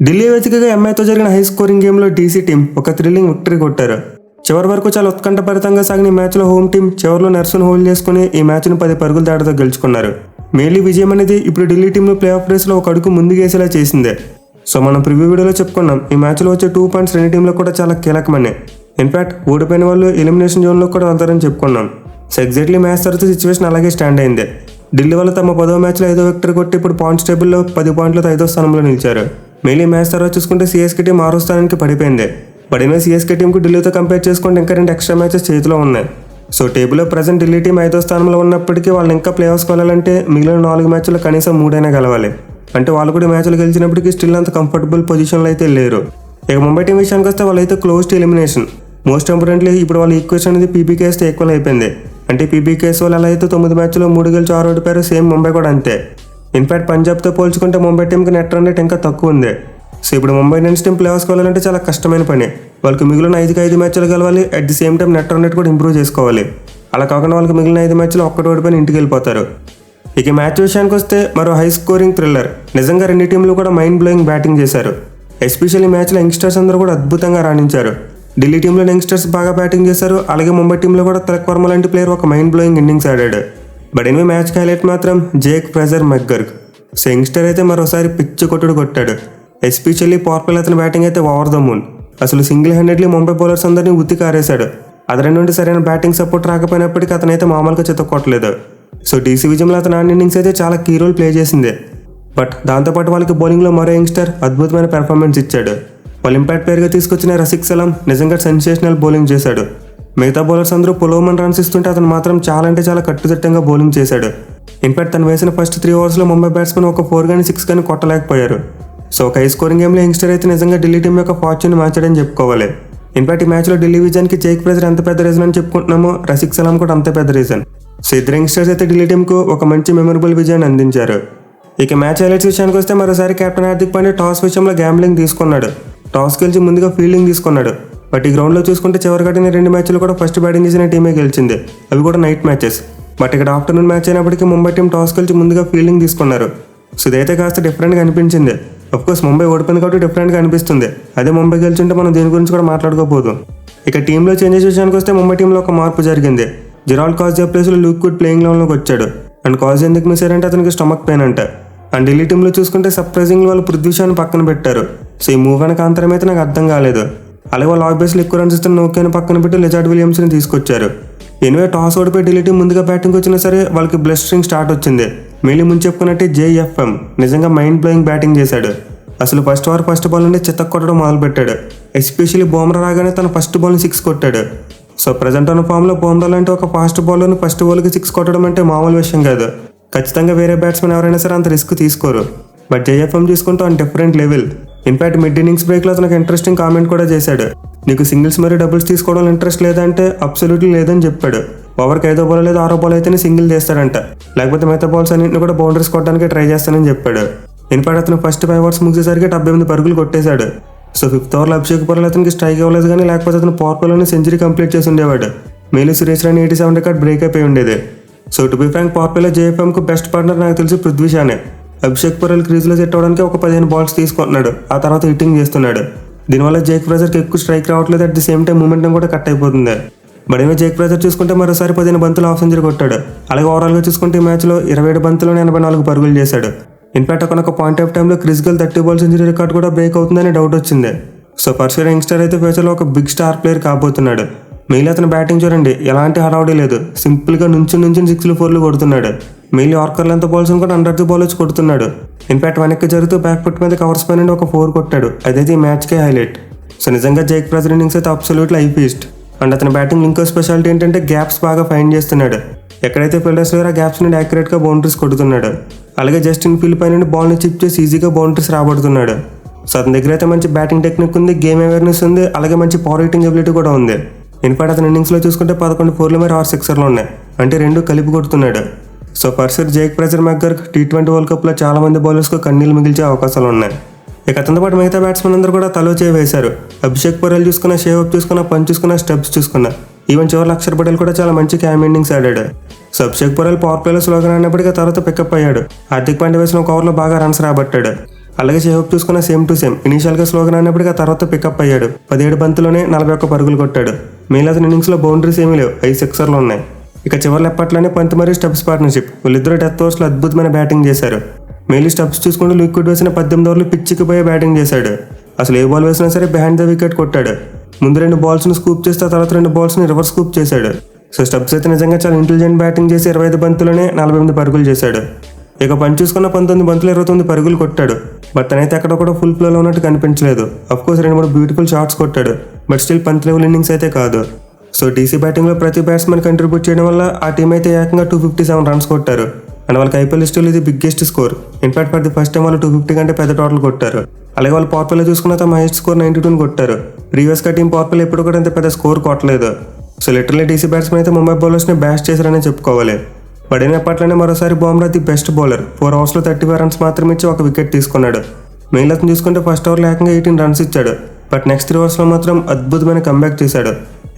ఢిల్లీ వేదికగా ఎంఐతో జరిగిన high scoring గేమ్లో డీసీ టీం ఒక థ్రిల్లింగ్ విక్టరీ కొట్టారు. చివరి వరకు చాలా ఉత్కంఠభరితంగా సాగిన ఈ మ్యాచ్లో హోమ్ టీం చివరిలో నర్సును హోల్డ్ చేసుకుని ఈ మ్యాచ్ను 10 పరుగుల తేడాతో గెలుచుకున్నారు. మేలీ విజయం అనేది ఇప్పుడు ఢిల్లీ టీంను ప్లే ఆఫ్ రేస్లో ఒక అడుగు ముందుకేసేలా చేసిందే. సో మనం ప్రివ్యూ వీడియోలో చెప్పుకున్నాం ఈ మ్యాచ్లో వచ్చే 2 పాయింట్స్ రెండు టీంలో కూడా చాలా కీలకమని. ఇన్ఫాక్ట్ ఓడిపోయిన వాళ్ళు ఎలిమినేషన్ జోన్లో కూడా వెళ్తారని చెప్పుకున్నాం. సో ఎగ్జాక్ట్లీ మ్యాచ్ తర్వాత సిచ్యువేషన్ అలాగే స్టాండ్ అయింది. ఢిల్లీ వాళ్ళు తమ 10వ మ్యాచ్లో 5వ విక్టరీ కొట్టి ఇప్పుడు పాయింట్స్ టేబుల్లో 10 పాయింట్లతో 5వ స్థానంలో నిలిచారు. మేలీ మ్యాచ్ తర్వాత చూసుకుంటే సిఎస్కే టీం 6వ స్థానానికి పడిపోయింది. పడిన సిఎస్కే టీంకు ఢిల్లీతో కంపేర్ చేసుకుంటే ఇంకా 2 ఎక్స్ట్రా మ్యాచెస్ చేతిలో ఉన్నాయి. సో టేబుల్లో ప్రజెంట్ ఢిల్లీ టీం 5వ స్థానంలో ఉన్నప్పటికీ వాళ్ళు ఇంకా ప్లే ఆఫ్స్కి వెళ్ళాలంటే మిగిలిన 4 మ్యాచ్లో కనీసం 3 అయినా గెలవాలి. అంటే వాళ్ళు కూడా మ్యాచ్లు గెలిచినప్పటికీ స్టిల్ అంత కంఫర్టబుల్ పొజిషన్లో అయితే లేరు. ఇక ముంబై టీం విషయానికి వస్తే వాళ్ళైతే close to elimination. Most importantly ఇప్పుడు వాళ్ళ ఈక్వేషన్ అనేది పీబీకేఎస్తో ఈక్వల్ అయిపోయింది. అంటే పీబీకేఎస్ వాళ్ళు ఎలా అయితే 9 మ్యాచ్లో 3 గెలిచి 6 ఓడిపోయారు, సేమ్ ముంబై కూడా అంతే. ఇన్ఫాక్ట్ పంజాబ్తో పోల్చుకుంటే ముంబై టీంకి నెట్ రన్ రేట్ ఇంకా తక్కువ ఉంది. సో ఇప్పుడు ముంబై ఇండియన్స్ టీం ప్లే ఆఫ్స్కి వెళ్ళాలంటే చాలా కష్టమైన పని. వాళ్ళకి మిగిలిన 5 మ్యాచ్లు గెలవాలి, at the same time net run rate కూడా ఇంప్రూవ్ చేసుకోవాలి. అలా కాకుండా వాళ్ళకి మిగిలిన 5 మ్యాచ్లో ఒక్కటి ఓడిపోయిన ఇంటికి వెళ్ళిపోతారు. ఇక మ్యాచ్ విషయానికి వస్తే మరో హై స్కోరింగ్ థ్రిల్లర్. నిజంగా 2 టీంలు కూడా మైండ్ బ్లోయింగ్ బ్యాటింగ్ చేశారు. ఎస్పెషల్లీ మ్యాచ్లో యంగ్స్టర్స్ అందరూ కూడా అద్భుతంగా రాణించారు. ఢిల్లీ టీంలో యంగ్స్టర్స్ బాగా బ్యాటింగ్ చేశారు. అలాగే ముంబై టీంలో కూడా తిలక్ వర్మ లాంటి ప్లేయర్ ఒక మైండ్ బ్లోయింగ్ ఇన్నింగ్స్ ఆడాడు. బట్ ఎనివే మ్యాచ్కి హైలైట్ మాత్రం జేక్ ఫ్రేజర్ మెక్గర్క్. సో యంగ్స్టర్ అయితే మరోసారి పిచ్చి కొట్టాడు. ఎస్పెషల్లీ పవర్ప్లే అతని బ్యాటింగ్ అయితే ఓవర్ ద మూన్. అసలు సింగిల్ హ్యాండెడ్లీ ముంబై బౌలర్స్ అందరినీ ఉత్తికి ఆరేశాడు. అతని నుండి సరైన బ్యాటింగ్ సపోర్ట్ రాకపోయినప్పటికీ అతనైతే మామూలుగా చితక్కొట్టలేదు. సో డీసీ విజయంలో అతని ఆన్ ఇన్నింగ్స్ అయితే చాలా కీ రోల్ ప్లే చేసింది. బట్ దాంతోపాటు వాళ్ళకి బౌలింగ్లో మరో యంగ్స్టర్ అద్భుతమైన పెర్ఫార్మెన్స్ ఇచ్చాడు. వాళ్ళు ఇంపాక్ట్ ప్లేయర్గా తీసుకొచ్చిన రసిక్ సలాం నిజంగా సెన్సేషనల్ బౌలింగ్ చేశాడు. మిగతా బౌలర్స్ అందరూ పొలోమన్ రన్స్ ఇస్తుంటే అతను మాత్రం చాలా అంటే చాలా కట్టుదిట్టంగా బౌలింగ్ చేశాడు. ఇన్ఫాక్ట్ తను వేసిన ఫస్ట్ 3 ఓవర్స్లో ముంబై బ్యాట్స్మెన్ ఒక 4 కానీ 6 కానీ కొట్టలేకపోయారు. సో ఒక హై స్కోరింగ్ గేమ్లో యంగ్స్టర్ అయితే నిజంగా ఢిల్లీ టీం యొక్క ఫార్చ్యూన్ మార్చాడని చెప్పుకోవాలి. ఇన్ఫాక్ట్ ఈ మ్యాచ్లో ఢిల్లీ విజయానికి జేక్ ఫ్రేజర్ ఎంత పెద్ద రీజన్ అని చెప్పుకుంటున్నామో రసిక్ సలాం కూడా అంతే పెద్ద రీజన్. సో ఇద్దరు యంగ్స్టర్స్ అయితే ఢిల్లీ టీంకు ఒక మంచి మెమరబుల్ విజయాన్ని అందించారు. ఇక మ్యాచ్ హైలైట్స్ విషయానికి వస్తే మరోసారి కెప్టెన్ హార్దిక్ పాండ్యా టాస్ విషయంలో గ్యాంబ్లింగ్ తీసుకున్నాడు. టాస్ గెలిచి ముందుగా ఫీల్డింగ్ తీసుకున్నాడు. బట్ ఈ గ్రౌండ్లో చూసుకుంటే చివరి కట్టిన 2 మ్యాచ్లు కూడా ఫస్ట్ బ్యాటింగ్ చేసిన టీమే గెలిచింది. అవి కూడా నైట్ మ్యాచెస్. బట్ ఇక్కడ ఆఫ్టర్నూన్ మ్యాచ్ అయినప్పటికీ ముంబై టీం టాస్ గెలిచి ముందుగా ఫీల్డింగ్ తీసుకున్నారు. సో ఇదైతే కాస్త డిఫరెంట్గా అనిపించింది. అఫ్కోర్స్ ముంబై ఓడిపోయింది కాబట్టి డిఫరెంట్గా అనిపిస్తుంది. అదే ముంబై గెలిచింటే మనం దీని గురించి కూడా మాట్లాడుకోబోదు. ఇక టీంలో చేంజెస్ విషయానికి వస్తే ముంబై టీంలో ఒక మార్పు జరిగింది. జెరాల్డ్ కాజియా ప్లేస్లో లూక్ గుడ్ ప్లేయింగ్ లెవెల్లోకి వచ్చాడు. అండ్ కాజియా ఎందుకు మిస్ అయ్యారంటే అతనికి స్టమక్ పెయిన్ అంట. అండ్ ఢిల్లీ టీంలో చూసుకుంటే సర్ప్రైజింగ్ వాళ్ళు పృథ్వీ షాని పక్కన పెట్టారు. సో ఈ మూవ్ వెనక అంతరం అయితే నాకు అర్థం కాలేదు. అలాగే వాళ్ళు ఆఫ్ బేస్లో ఎక్కువ రన్స్ ఇస్తున్న నోకియాని పక్కన పెట్టి లిజార్డ్ విలియమ్స్ని తీసుకొచ్చారు. ఎనివే టాస్ ఓడిపోయి ఢిల్లీ టీం ముందుగా బ్యాటింగ్ వచ్చినా సరే వాళ్ళకి బ్లడ్ స్ట్రింగ్ స్టార్ట్ వచ్చింది. మేలీ ముందు చెప్పుకున్నట్టే జేఎఫ్ఎం నిజంగా మైండ్ బ్లోయింగ్ బ్యాటింగ్ చేశాడు. అసలు ఫస్ట్ బాల్ నుండి చితక్ కొట్టడం మొదలుపెట్టాడు. ఎస్పెషల్లీ బుమ్రా రాగానే తన ఫస్ట్ బాల్ని 6 కొట్టాడు. సో ప్రజెంట్ ఉన్న ఫామ్లో బుమ్రా లాంటి ఒక ఫాస్ట్ బౌలర్ని ఫస్ట్ బాల్కి 6 కొట్టడం అంటే మామూలు విషయం కాదు. ఖచ్చితంగా వేరే బ్యాట్స్మెన్ ఎవరైనా సరే అంత రిస్క్ తీసుకోరు. బట్ జేఎఫ్ఎం తీసుకుంటూ on different level. In fact mid innings బ్రేక్లో అతనికి ఇంట్రెస్టింగ్ కామెంట్ కూడా చేశాడు. నీకు సింగిల్స్ మరియు డబుల్స్ తీసుకోవడం ఇంట్రెస్ట్ లేదంటే అబ్సల్యూట్లీ లేదని చెప్పాడు. ఓవర్కి 5వ బాల్ లేదా 6వ బాల్ అయితేనే సింగిల్ చేస్తాడంట. లేకపోతే మిగతా బాల్స్ అన్నింటిని కూడా బౌండరీస్ కొట్టడానికి ట్రై చేస్తానని చెప్పాడు. ఇన్ఫాక్ట్ అతను ఫస్ట్ 5 ఓవర్స్ ముగిసేసరికి 78 పరుగులు కొట్టేశాడు. సో 5th ఓవర్లో అభిషేక్ పర్లు అతనికి స్ట్రైక్ ఇవ్వలేదు కానీ లేకపోతే అతను పవర్ ప్లేలోనే సెంచరీ కంప్లీట్ చేసి ఉండేవాడు. మేలీ సురేష్ రైనా 87 రికార్డ్ బ్రేక్ అయిపోయి ఉండేది. So to be frank power ప్లేలో జేఎఫ్ఎంకు బెస్ట్ పార్ట్నర్ నాకు తెలిసి పృథ్వీ షానే. అభిషేక్ పర్లు క్రీజ్లో సెట్ అవ్వడానికి ఒక 15 బాల్స్ తీసుకుంటున్నాడు. ఆ తర్వాత హిట్టింగ్ చేస్తున్నాడు. దీనివల్ల జేక్ ఫ్రేజర్కి ఎక్కువ స్ట్రైక్ రావట్లేదు. At the same time momentum కూడా కట్ అయిపోతుంది. బట్ ఏమో జేక్ ఫ్రేజర్ చూసుకుంటే మరోసారి 15 బంతులు హాఫ్ సెంచరీ కొట్టాడు. అలాగే ఓవరాల్గా చూసుకుంటే ఈ మ్యాచ్లో 27 బంతుల్లోనే 84 పరుగులు చేశాడు. ఇన్ఫాక్ట్ ఒక పాయింట్ ఆఫ్ టైంలో Chris Gayle 30 ball century record కూడా బ్రేక్ అవుతుందని డౌట్ వచ్చింది. సో ఫస్ట్ యంగ్స్టర్ అయితే ఫ్యూచర్లో ఒక బిగ్ స్టార్ ప్లేయర్ కాబోతున్నాడు. మేలీ అతని బ్యాటింగ్ చూడండి, ఎలాంటి హడావుడి లేదు. సింపుల్గా నుంచి 6లు 4లు కొడుతున్నాడు. మేలీ ఆర్కర్ లెంత్ బాల్స్ కూడా అండర్ ది బాల్ వచ్చి కొడుతున్నాడు. ఇన్ఫాక్ట్ వెనక్కి జరుగుతూ బ్యాక్ ఫుట్ మీద కవర్స్ పైన ఒక 4 కొట్టాడు. అదైతే ఈ మ్యాచ్కే హైలైట్. సో నిజంగా జేక్ ఫ్రేజర్ ఇన్నింగ్స్ అయితే అబ్సల్యూట్లీ ఐపీస్ట్. అండ్ అతని బ్యాటింగ్ ఇంకో స్పెషాలిటీ ఏంటంటే గ్యాప్స్ బాగా ఫైండ్ చేస్తున్నాడు. ఎక్కడైతే ఫీల్డర్స్ లేరో గ్యాప్స్ నుండి యాక్యురేట్గా బౌండరీస్ కొడుతున్నాడు. అలాగే జస్టిన్ ఫీల్డ్ పై నుండి బాల్ని చిప్ చేసి ఈజీగా బౌండరీస్ రాబడుతున్నాడు. సో అతని దగ్గర అయితే మంచి బ్యాటింగ్ టెక్నిక్ ఉంది, గేమ్ అవేర్నెస్ ఉంది, అలాగే మంచి పవర్ హిట్టింగ్ ఎబిలిటీ కూడా ఉంది. ఇన్ఫాక్ట్ అతని ఇన్నింగ్స్లో చూసుకుంటే 11 4లు మరియు 6 సిక్సర్లు ఉన్నాయి. అంటే 2 కలిపి కొడుతున్నాడు. So first Jake Fraser McGurk T20 world కప్లో చాలా మంది బౌలర్స్కు కన్నీళ్లు మిగిల్చే అవకాశాలు ఉన్నాయి. ఇక అతనితో పాటు మిగతా బ్యాట్స్మెన్ అందరూ కూడా తలో చేయి వేశారు. అభిషేక్ పర్లు చూసుకున్న, షేవ్ అప్ చూసుకున్న, పంచ్ చూసుకున్న, స్టెప్స్ చూసుకున్న, ఈవెన్ చివరి అక్షర్ పటేల్ కూడా చాలా మంచి క్యామ్ ఇన్నింగ్స్ ఆడాడు. సో అభిషేక్ పర్లు పవర్ ప్లేలో స్లోగా ఆడినప్పటికీ తర్వాత పికప్ అయ్యాడు. హార్దిక్ పాండ్యా వేసిన ఒక ఓవర్లో బాగా రన్స్ రాబట్టాడు. అలాగే షేహోప్ చూసుకున్న సేమ్ టు సేమ్ ఇనీషియల్గా స్లోగా ఆడినప్పటికీ ఆ తర్వాత పికప్ అయ్యాడు. 17 బంతుల్లోనే 41 పరుగులు కొట్టాడు. మిగిలిన అతని ఇన్నింగ్స్లో బౌండరీస్ ఏమీ లేవు, 5 సిక్సర్లు ఉన్నాయి. ఇక చివరి ఎప్పట్లోనే పంత్ మరియు స్టబ్స్ పార్ట్నర్షిప్, వీళ్ళిద్దరూ డెత్ ఓవర్స్లో అద్భుతమైన బ్యాటింగ్ చేశారు. మెయిన్లీ స్టబ్స్ చూసుకుంటూ లిక్విడ్ వేసిన 18 ఓవర్లు పిచ్చికి పోయే బ్యాటింగ్ చేశాడు. అసలు ఏ బాల్ వేసినా సరే బిహైండ్ ద వికెట్ కొట్టాడు. ముందు 2 బాల్స్ని స్కూప్ చేస్తే ఆ తర్వాత 2 బాల్స్ని రివర్స్ స్కూప్ చేశాడు. సో స్టబ్స్ అయితే నిజంగా చాలా ఇంటెలిజెంట్ బ్యాటింగ్ చేసి 25 బంతుల్లోనే 48 పరుగులు చేశాడు. ఇక పంచ్ చూసుకున్న 19 బంతులు 29 పరుగులు కొట్టాడు. బట్ తనైతే అక్కడ కూడా ఫుల్ ఫ్లోలో ఉన్నట్టు కనిపించలేదు. అఫ్కోర్స్ 2-3 బ్యూటిఫుల్ షాట్స్ కొట్టాడు, but still Pant level innings అయితే కాదు. సో డీసీ బ్యాటింగ్లో ప్రతి బ్యాట్స్మెన్ కంట్రిబ్యూట్ చేయడం వల్ల ఆ టీం అయితే ఏకంగా 257 రన్స్ కొట్టారు. అండ్ వాళ్ళకి ఐపీఎల్ హిస్టరీలో ఇది biggest score. In fact for the first time వాళ్ళు 250 కంటే పెద్ద టోటల్ కొట్టారు. అలాగే వాళ్ళు పవర్ ప్లేలో చూసుకున్న తమ హైయెస్ట్ స్కోర్ 92 కొట్టారు. ప్రీవియస్గా టీం పవర్ ప్లే ఎప్పుడు కూడా అంత పెద్ద స్కోర్ కొట్టలేదు. సో లిటరల్లీ డీసీ బ్యాట్స్మెన్ అయితే ముంబై బౌలర్స్ని బ్యాష్ చేశారనే చెప్పుకోవాలి. బట్ అయినప్పట్లోనే మరోసారి Bumrah the best bowler. 4 ఓవర్స్లో 35 runs మాత్రమే ఇచ్చి 1 వికెట్ తీసుకున్నాడు. మెయిన్ అతను చూసుకుంటే ఫస్ట్ ఓవర్లో ఏకంగా 18 రన్స్ ఇచ్చాడు. బట్ నెక్స్ట్ 3 ఓవర్స్లో మాత్రం అద్భుతమైన కంబ్యాక్ చేశాడు.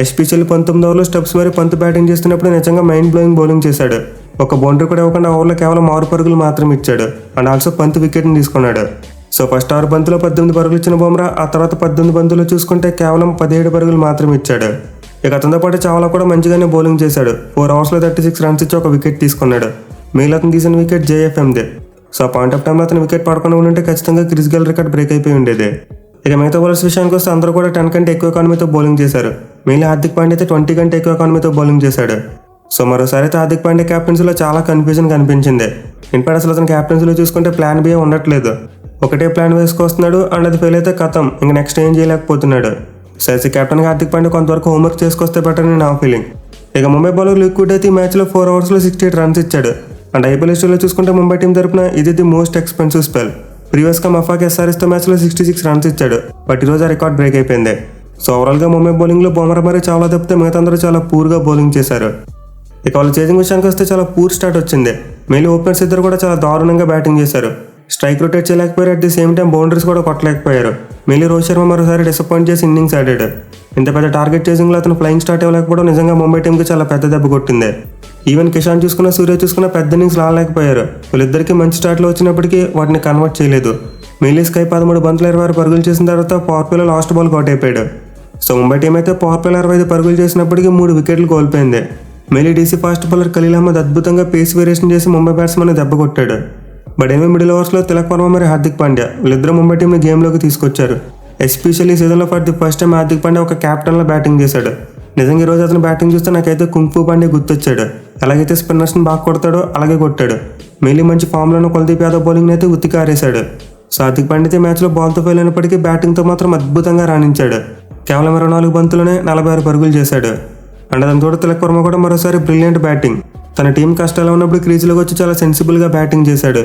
ఎస్పెషల్లీ 19 ఓవర్లో స్టెప్స్ మరియు పంత్ బ్యాటింగ్ చేస్తున్నప్పుడు నిజంగా మైండ్ బ్లోయింగ్ బౌలింగ్ చేశాడు. ఒక బౌండరీ కూడా ఇవ్వకుండా ఓవర్లో కేవలం 6 పరుగులు మాత్రం ఇచ్చాడు. అండ్ ఆల్సో పంత్ వికెట్ని తీసుకున్నాడు. సో ఫస్ట్ 6 బంతులో 18 పరుగులు ఇచ్చిన బుమ్రా ఆ తర్వాత 18 బంతులు చూసుకుంటే కేవలం 17 పరుగులు మాత్రం ఇచ్చాడు. ఇక అతనితో పాటు చావ్లా కూడా మంచిగానే బౌలింగ్ చేశాడు. 4 ఓవర్స్లో 36 రన్స్ ఇచ్చి 1 వికెట్ తీసుకున్నాడు. మిగిలిన అతను తీసిన వికెట్ జేఎఫ్ఎందే. సో పాయింట్ ఆఫ్ టైంలో అతను వికెట్ పడకుండా ఉంటే ఖచ్చితంగా క్రిస్ గేల్ రికార్డ్ బ్రేక్ అయిపోయి ఉండేది. ఇక మిగతా బౌలర్స్ విషయానికి వస్తే అందరూ కూడా 10 కంటే ఎక్కువ ఎకానమీతో బౌలింగ్ చేశారు. మిగిలిన హార్దిక్ పాండ్యా అయితే 20 కంటే ఎక్కువ ఎకానమీతో బౌలింగ్ చేశాడు. సో మరోసారి అయితే హార్దిక్ పాండ్యా క్యాప్టెన్సీలో చాలా కన్ఫ్యూజన్ కనిపించింది. ఇన్ఫాక్ట్ అసలు అతను క్యాప్టెన్సీలో చూసుకుంటే ప్లాన్ బి ఉండట్లేదు. ఒకటే ప్లాన్ వేసుకొస్తున్నాడు అండ్ అది ఫెయిల్ అయితే కథం, ఇంక నెక్స్ట్ ఏం చేయలేకపోతున్నాడు. సైసీ కెప్టెన్గా హార్దిక్ పాండ్యా కొంతవరకు హోంవర్క్ చేసుకొస్తే బెటర్ అని నా ఫీలింగ్. ఇక ముంబై బౌలర్ లిక్విడ్ అయితే ఈ మ్యాచ్లో 4 ఓవర్స్లో 68 రన్స్ ఇచ్చాడు. అండ్ ఐపీఎల్ హిస్టరీలో చూసుకుంటే ముంబై టీం తరపున ఇది ది మోస్ట్ ఎక్స్పెన్సివ్ స్పెల్. ప్రీవియస్గా మఫాక్ ఎస్ఆర్ఎస్తో మ్యాచ్లో 66 రన్స్ ఇచ్చాడు. బట్ ఈరోజు ఆ రికార్డ్ బ్రేక్ అయిపోయింది. సో ఓవరాల్గా ముంబై బౌలింగ్లో బుమ్రా మరియు చావ్లా తప్పితే మిగతా అందరూ చాలా పూర్గా బౌలింగ్ చేశారు. ఇక వాళ్ళ చేజింగ్ విషయానికి వస్తే చాలా పూర్ స్టార్ట్ వచ్చింది. మెయిన్లీ ఓపెనర్స్ ఇద్దరు కూడా చాలా దారుణంగా బ్యాటింగ్ చేశారు. స్ట్రైక్ రొటేట్ చేయలేకపోయారు, at the same time boundaries కూడా కొట్టలేకపోయారు. మెయిన్లీ రోహిత్ శర్మ మరోసారి డిసప్పాయింట్ చేసి ఇన్నింగ్స్ ఆడాడు. ఇంత పెద్ద టార్గెట్ చేసింగ్లో అతను ఫ్లయింగ్ స్టార్ట్ ఇవ్వలేకపోవడం నిజంగా ముంబై టీంకి చాలా పెద్ద దెబ్బ కొట్టింది. ఈవెన్ కిషాన్ చూసుకున్న సూర్య చూసుకున్న పెద్ద ఇన్నింగ్స్ లాగలేకపోయారు. వీళ్ళిద్దరికీ మంచి స్టార్ట్లో వచ్చినప్పటికీ వాటిని కన్వర్ట్ చేయలేదు. మెయిన్లీ స్కై 13 బంతులు 26 పరుగులు చేసిన తర్వాత పవర్ ప్లేలో లాస్ట్ బాల్ అవుట్ అయిపోయాడు. సో ముంబై టీం అయితే పవర్ ప్లేలో 65 పరుగులు చేసినప్పటికీ 3 వికెట్లు కోల్పోయింది. Mainly DC fast bowler Khaleel Ahmed అద్భుతంగా పేస్ వేరియేషన్ చేసి ముంబై బ్యాట్స్మెన్ దెబ్బ కొట్టాడు. బట్ ఏమీ మిడిల్ ఓవర్స్లో తిలక్ వర్మ మరియు హార్దిక్ పాండ్యా వీళ్ళిద్దరూ ముంబై టీంని గేమ్లోకి తీసుకొచ్చారు. ఎస్పెషల్లీ సీజన్లో for the first time Hardik Pandya ఒక క్యాప్టెన్లో బ్యాటింగ్ చేశాడు. నిజంగా ఈరోజు అతను బ్యాటింగ్ చూస్తే నాకైతే కుంగ్ఫూ పాండ్యా గుర్తొచ్చాడు. ఎలాగైతే స్పిన్నర్స్ని బాగా కొడతాడో అలాగే కొట్టాడు. మెయిన్లీ మంచి ఫామ్లోనూ కుల్దీప్ యాదవ్ బౌలింగ్ని అయితే ఉత్తికి ఆరేశాడు. సో హార్దిక్ పాండ్యా అయితే మ్యాచ్లో బాల్తో ఫెయిల్ అయినప్పటికీ బ్యాటింగ్తో మాత్రం అద్భుతంగా రాణించాడు. కేవలం 24 బంతుల్లోనే 46 పరుగులు చేశాడు. అండ్ దాని తోడు తిలక్ వర్మ కూడా మరోసారి బ్రిలియంట్ బ్యాటింగ్. తన టీం కష్టాలు ఉన్నప్పుడు క్రీజ్లోకి వచ్చి చాలా సెన్సిబుల్గా బ్యాటింగ్ చేశాడు.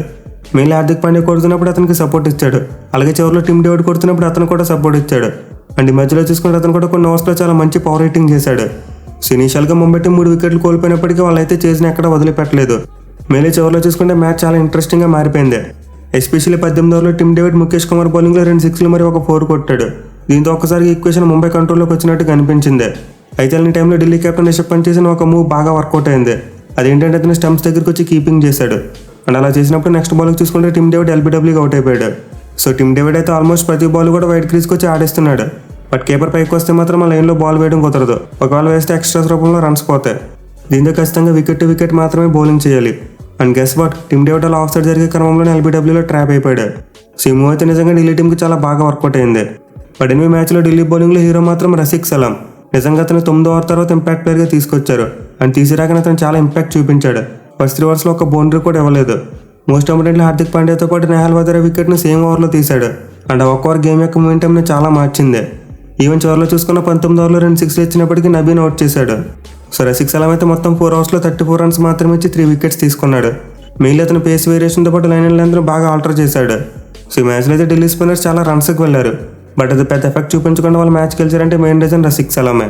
మెయిన్లీ హార్దిక్ పాండ్యా కొడుతున్నప్పుడు అతనికి సపోర్ట్ ఇచ్చాడు. అలాగే చివరిలో టీమ్ డేవిడ్ కొడుతున్నప్పుడు అతను కూడా సపోర్ట్ ఇచ్చాడు. అండ్ ఈ మధ్యలో చూసుకుంటే అతను కూడా కొన్ని ఓవర్స్లో చాలా మంచి పవర్ రేటింగ్ చేశాడు. సో ఇనీషియల్గా ముంబై టీం 3 వికెట్లు కోల్పోయినప్పటికీ వాళ్ళైతే చేసిన ఎక్కడ వదిలిపెట్టలేదు. మెయిన్లీ చివరిలో చూసుకుంటే మ్యాచ్ చాలా ఇంట్రెస్టింగ్గా మారిపోయింది. ఎస్పెషల్లీ 18 ఓవర్లో టీమ్ డేవిడ్ ముఖేష్ కుమార్ బౌలింగ్లో 2 సిక్స్లు మరియు 1 4 కొట్టాడు. దీంతో ఒక్కసారి ఈక్వేషన్ ముంబై కంట్రోల్లోకి వచ్చినట్టు కనిపించింది. అయితే ఈ టైంలో ఢిల్లీ కెప్టెన్ రిషబ్ పంత్ చేసిన ఒక మూవ్ బాగా వర్కౌట్ అయింది. అదేంటంటే అతను స్టంప్స్ దగ్గరికి వచ్చి కీపింగ్ చేశాడు. అండ్ అలా చేసినప్పుడు నెక్స్ట్ బాల్కి చూసుకుంటే టీమ్ డేవిడ్ ఎల్బీడబ్ల్యూగా అవుట్ అయిపోయాడు. సో టీమ్ డేవిడ్ అయితే ఆల్మోస్ట్ ప్రతి బాల్ కూడా వైట్ క్రీజ్కి వచ్చి ఆడేస్తున్నాడు. బట్ కీపర్ పైకి వస్తే మాత్రం ఆ లైన్లో బాల్ వేయడం కుదరదు. ఒకవేళ వేస్తే ఎక్స్ట్రాస్ రూపంలో రన్స్ పోతాయి. దీంతో ఖచ్చితంగా వికెట్ టు వికెట్ మాత్రమే బౌలింగ్ చేయాలి. And guess what, team David అలా ఆఫ్ సైడ్ జరిగే క్రమంలోనే ఎల్బీడబ్ల్యూలో ట్రాప్ అయిపోయాడు. సో ఈ మూవ్ అయితే నిజంగా ఢిల్లీ టీంకి చాలా బాగా వర్కౌట్ అయింది. బట్ 8 మ్యాచ్లో ఢిల్లీ బౌలింగ్లో హీరో మాత్రం రసిక్ సలాం. నిజంగా అతను 9వ ఓవర్ తర్వాత ఇంపాక్ట్ ప్లేయర్గా తీసుకొచ్చారు. అండ్ తీసిరాకనే అతను చాలా ఇంపాక్ట్ చూపించాడు. ఫస్ట్ 3 ఓవర్స్లో ఒక బౌండరీ కూడా ఇవ్వలేదు. మోస్ట్ ఇంపార్టెంట్లీ హార్దిక్ పాండ్యాతో పాటు నెహాల్ వదరా వికెట్ను సేమ్ ఓవర్లో తీశాడు. అండ్ ఆ ఒక్క ఓవర్ గేమ్ యొక్క మూమెంటంని చాలా మార్చింది. ఈవెన్ చివరిలో చూసుకున్న 19 ఓవర్లో 2 సిక్స్లు ఇచ్చినప్పటికీ నబీన్ అవుట్ చేశాడు. సో రసిక్ సలాం అయితే మొత్తం 4 ఓవర్స్లో 34 రన్స్ మాత్రమే ఇచ్చి 3 వికెట్స్ తీసుకున్నాడు. మెయిన్లీ అతను పేస్ వేరియేషన్తో పాటు లైన్ అండ్ లెంత్ను బాగా ఆల్టర్ చేశాడు. సో ఈ మ్యాచ్లో అయితే ఢిల్లీ స్పిన్నర్స్ చాలా రన్స్కి వెళ్ళారు. బట్ అది పెద్ద ఎఫెక్ట్ చూపించకుండా వాళ్ళు మ్యాచ్ గెలిచారంటే మెయిన్ రీజన్ రసిక్ సలామే.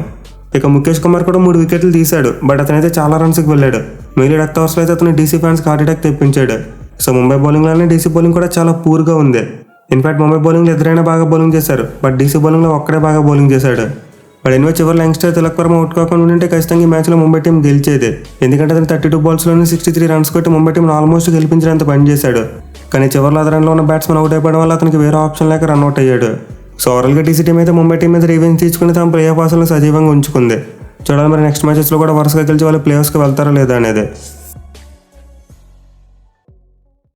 ఇక ముఖేష్ కుమార్ కూడా 3 వికెట్లు తీశాడు. బట్ అతనైతే చాలా రన్స్కి వెళ్ళాడు. మెయిన్లీ డెత్ ఓవర్స్లో అయితే అతను డీసీ ఫ్యాన్స్కి హార్ట్ అటాక్ తెప్పించాడు. సో ముంబై బౌలింగ్లోనే డీసీ బౌలింగ్ కూడా చాలా పూర్గా ఉంది. ఇన్ఫాక్ట్ ముంబై బౌలింగ్లో ఎదురైనా బాగా బౌలింగ్ చేశారు. బట్ డీసీ బౌలింగ్లో ఒక్కడే బాగా బౌలింగ్ చేశాడు. బట్ ఎనివే చివరి యంగ్స్టర్ తిలక్ వర్మ అవుట్ కాకుండా ఉంటే ఖచ్చితంగా ఈ మ్యాచ్లో ముంబై టీం గెలిచేది. ఎందుకంటే అతను 32 బాల్స్లోనే 63 రన్స్ కొట్టి ముంబై టీంను ఆల్మోస్ట్ గెలిపించినంత పని చేశాడు. కానీ చివరిలో అదనంలో ఉన్న బ్యాట్స్మెన్ అవుట్ అయిపోవడం వల్ల అతనికి వేరే ఆప్షన్ లేక రన్అట్ అయ్యాడు. సో ఓవరాల్గా డీసీ టీం అయితే ముంబై టీం మీద రివెంజ్ తీసుకుని తమ ప్లే ఆఫ్ ఆశలను సజీవంగా ఉంచుకుంది. చూడాలి మరి నెక్స్ట్ మ్యాచెస్లో కూడా వరుసగా గెలిచి వాళ్ళు ప్లే ఆఫ్స్కి వెళ్తారా లేదా అనేది.